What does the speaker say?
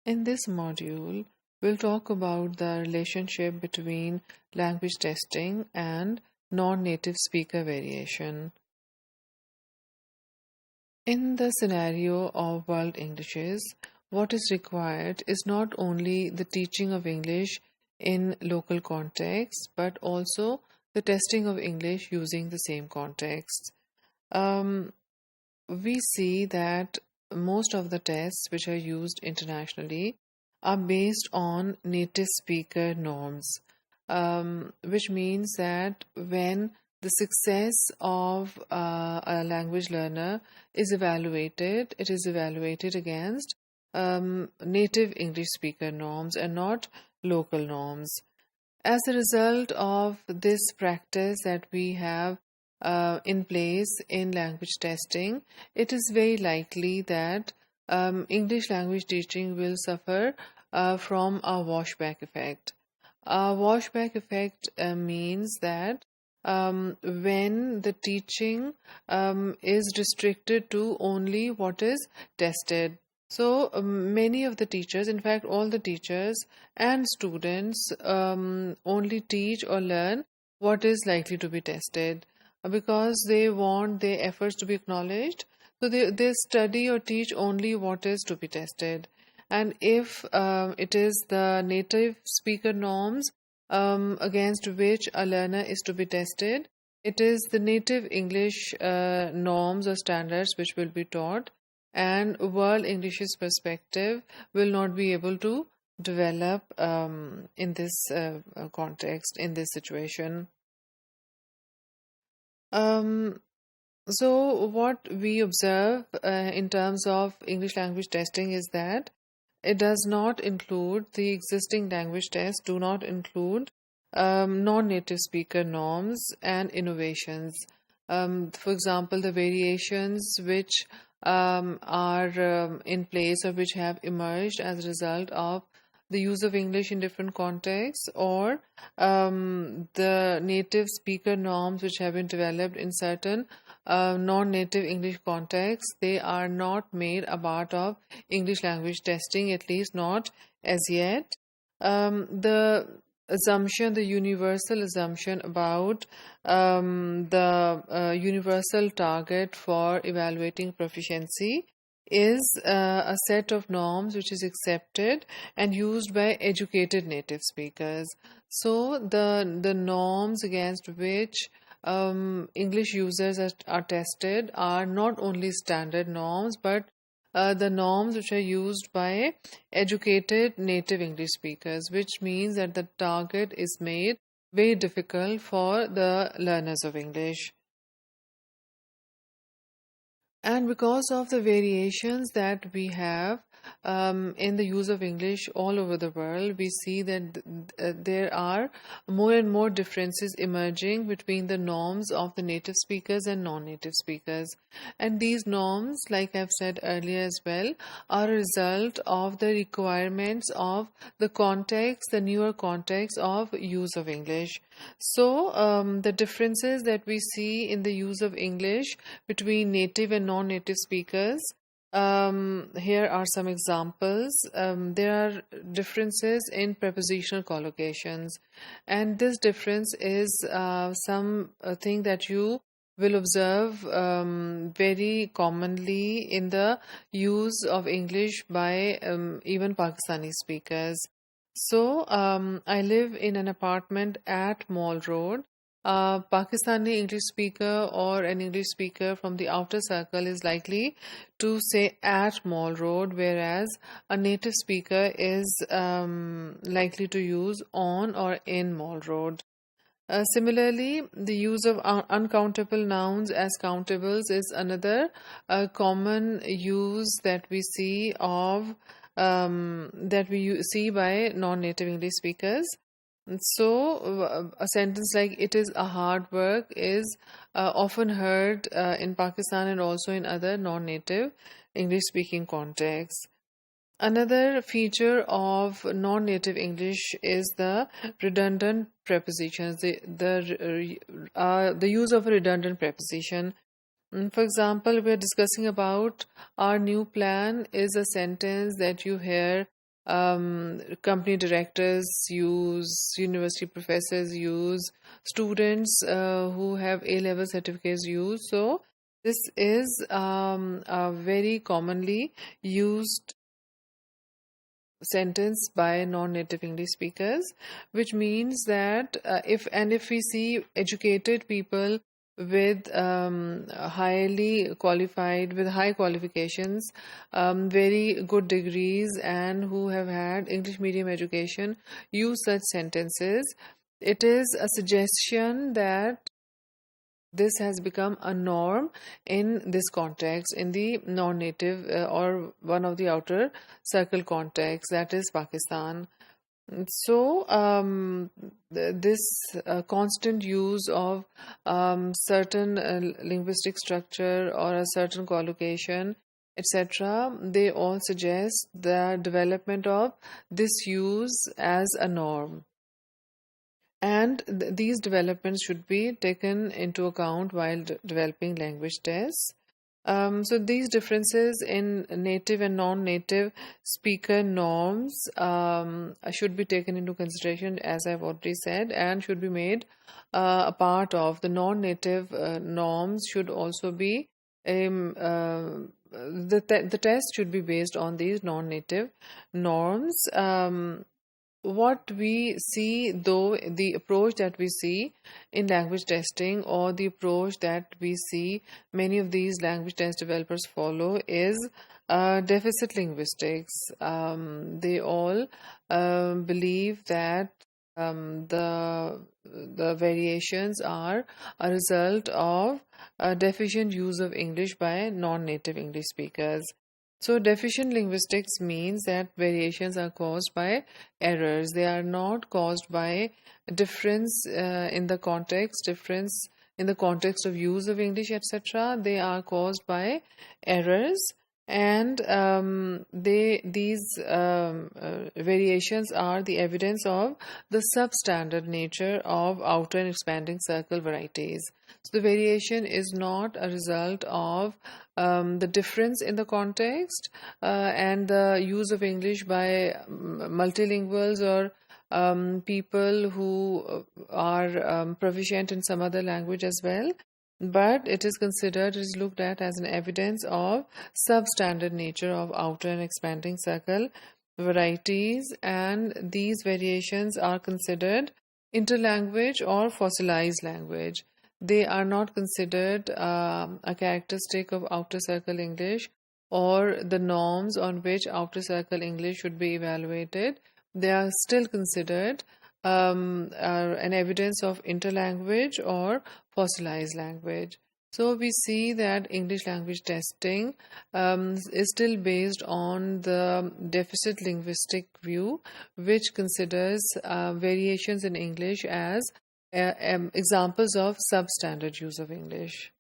In this module, we'll talk about the relationship between language testing and non-native speaker variation. In the scenario of world Englishes, what is required is not only the teaching of English in local context, but also the testing of English using the same context. We see that most of the tests which are used internationally are based on native speaker norms, which means that when the success of a language learner is evaluated, it is evaluated against native English speaker norms and not local norms. As a result of this practice that we have in place in language testing, it is very likely that English language teaching will suffer from a washback effect. A washback effect means that when the teaching is restricted to only what is tested. So many of the teachers, in fact all the teachers and students only teach or learn what is likely to be tested because they want their efforts to be acknowledged. So they study or teach only what is to be tested. And if it is the native speaker norms against which a learner is to be tested, it is the native English norms or standards which will be taught, and world English's perspective will not be able to develop in this context, in this situation. So what we observe in terms of English language testing is that it does not include the existing language tests, do not include non-native speaker norms and innovations. For example, the variations which are in place or which have emerged as a result of the use of English in different contexts, or the native speaker norms which have been developed in certain non-native English contexts, they are not made a part of English language testing, at least not as yet. The assumption, the universal assumption about the universal target for evaluating proficiency is a set of norms which is accepted and used by educated native speakers. So the norms against which English users are tested are not only standard norms, but the norms which are used by educated native English speakers, which means that the target is made very difficult for the learners of English. And because of the variations that we have in the use of English all over the world, we see that there are more and more differences emerging between the norms of the native speakers and non-native speakers. And these norms, like I've said earlier as well, are a result of the requirements of the context, the newer context of use of English. So the differences that we see in the use of English between native and non-native speakers, here are some examples. There are differences in prepositional collocations, and this difference is something that you will observe very commonly in the use of English by even Pakistani speakers. So, I live in an apartment at Mall Road. A Pakistani English speaker or an English speaker from the outer circle is likely to say at Mall Road, whereas a native speaker is likely to use on or in Mall Road. Similarly, the use of uncountable nouns as countables is another common use that we see of that we see by non-native English speakers. So, a sentence like "it is a hard work" is often heard in Pakistan and also in other non-native English-speaking contexts. Another feature of non-native English is the redundant prepositions, the use of a redundant preposition. For example, we are discussing about our new plan is a sentence that you hear company directors use, university professors use, students who have A-level certificates use. So this is a very commonly used sentence by non-native English speakers, which means that if we see educated people with highly qualified, with high qualifications, very good degrees, and who have had English medium education use such sentences, it is a suggestion that this has become a norm in this context, in the non-native or one of the outer circle context, that is Pakistan. So, this constant use of certain linguistic structure or a certain collocation, etc., they all suggest the development of this use as a norm. And these developments should be taken into account while developing language tests. So these differences in native and non-native speaker norms should be taken into consideration, as I've already said, and should be made a part of the non-native norms. Should also be the test should be based on these non-native norms. What we see, though, the approach that we see in language testing, or the approach that we see many of these language test developers follow, is deficit linguistics. They all believe that the variations are a result of deficient use of English by non-native English speakers. So, deficient linguistics means that variations are caused by errors. They are not caused by difference in the context, difference in the context of use of English, etc. They are caused by errors, and these variations are the evidence of the substandard nature of outer and expanding circle varieties. So, the variation is not a result of the difference in the context and the use of English by multilinguals or people who are proficient in some other language as well. But it is looked at as an evidence of substandard nature of outer and expanding circle varieties, and these variations are considered interlanguage or fossilized language. They are not considered a characteristic of outer circle English or the norms on which outer circle English should be evaluated. They are still considered an evidence of interlanguage or fossilized language. So we see that English language testing is still based on the deficit linguistic view, which considers variations in English as examples of substandard use of English.